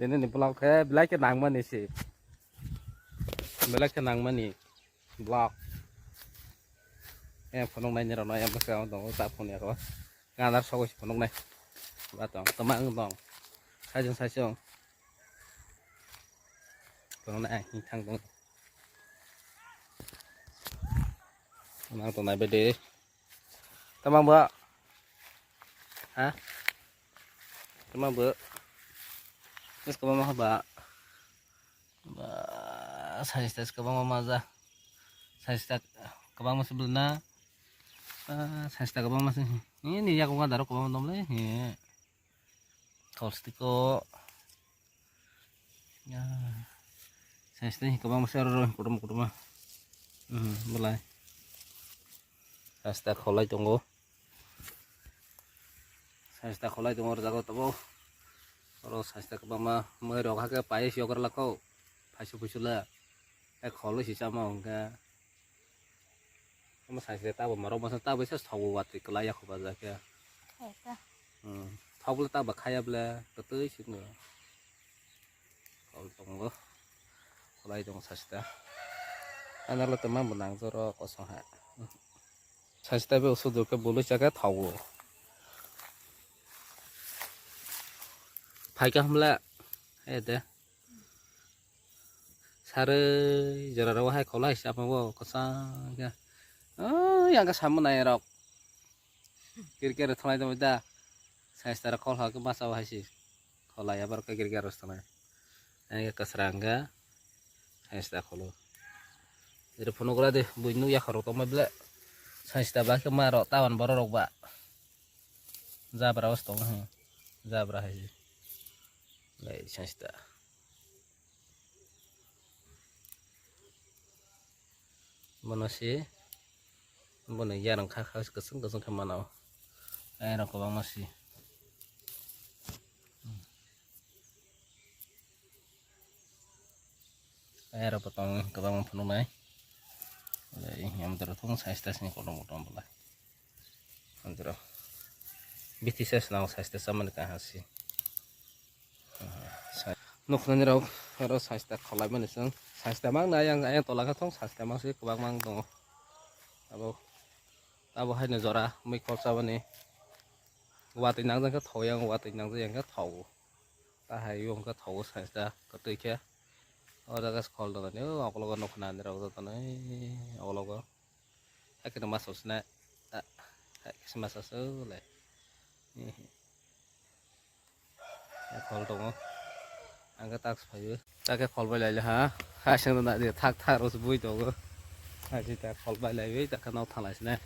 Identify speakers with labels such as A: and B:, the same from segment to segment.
A: ini nih blog kayak black ke nang mana sih black ke nang mana blog phone này như là nói em có sao tổng tạp phone này có ngàn đáp sau phone này và tổng tầm mạng tổng sai chương phone này thằng tổng mang tổng này về đi tầm mạng bữa hả tầm mạng bữa terus ke mama ba saya tes ke mama maza saya tes ke mama sebelumnya saya tes ke mama sih ini ya aku nggak taruh ke mama nomle ya kalau stiko ya saya tes ke mama seru kurma mulai saya tes kolai tunggu jago tabo terus saya ke mama merok ke payah syukur lah kau payah lah kalau sih sama enggak kamu saya tahu marah masa tahu bisa tahu waktu kelayak aku baca ya tahu boleh tahu kaya boleh betul sih nggak kalau tunggu kalau itu saya anak lo teman benang zoro kosong ha saya tapi usul dulu ke bulu jaga tahu Pakai hamla, ada. Sare jara rawa hai kolai siapa wo kosong ya. Oh, yang kesama naik rok. Kira-kira thulai tu dah. Saya setara kol hak masa wahai sih. Kolai ya baru kira-kira harus thulai. Ini keserangga. Saya setara kolo. Jadi phone gula deh, bunyi ya kalau toma bela. Saya setara baca marok tawan baru rok ba. Zabra was toma. Zabra hai. Lai chasta mana sih mana ya orang kakak keseng kemana orang kau masih orang potong kebang penuh naik yang tertung saya tesnya kalau mau tombol lah antara BTS now saya tes sama dengan hasil nuknya rau harus saya tes kalau mana sih saya tes mang yang tolak atau saya tes mang sih kebang mang dong tahu hai nezora mikro sawan nih watin nang cái thầu yang watin nang cái thầu ta hay dùng cái thầu saya tes cái kia ada cái call đó nếu aku lakukan nuknya rau itu tanah aku lakukan cái nama sosna cái masa sole call dong angkat tak supaya tak call balik lah ha hasil nak dia tak harus buat itu hasil tak call balik tak kenal thalah sini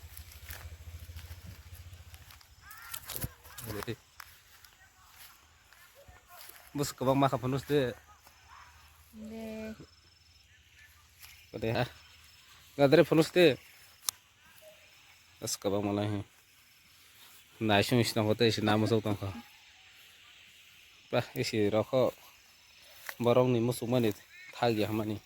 A: bus kebang makan penuh deh deh ha nggak ada penuh deh bus kebang malah ini naik sini nak hotel sini nama sotong kah bah isi rokok borong nih musuh mana thagi hamani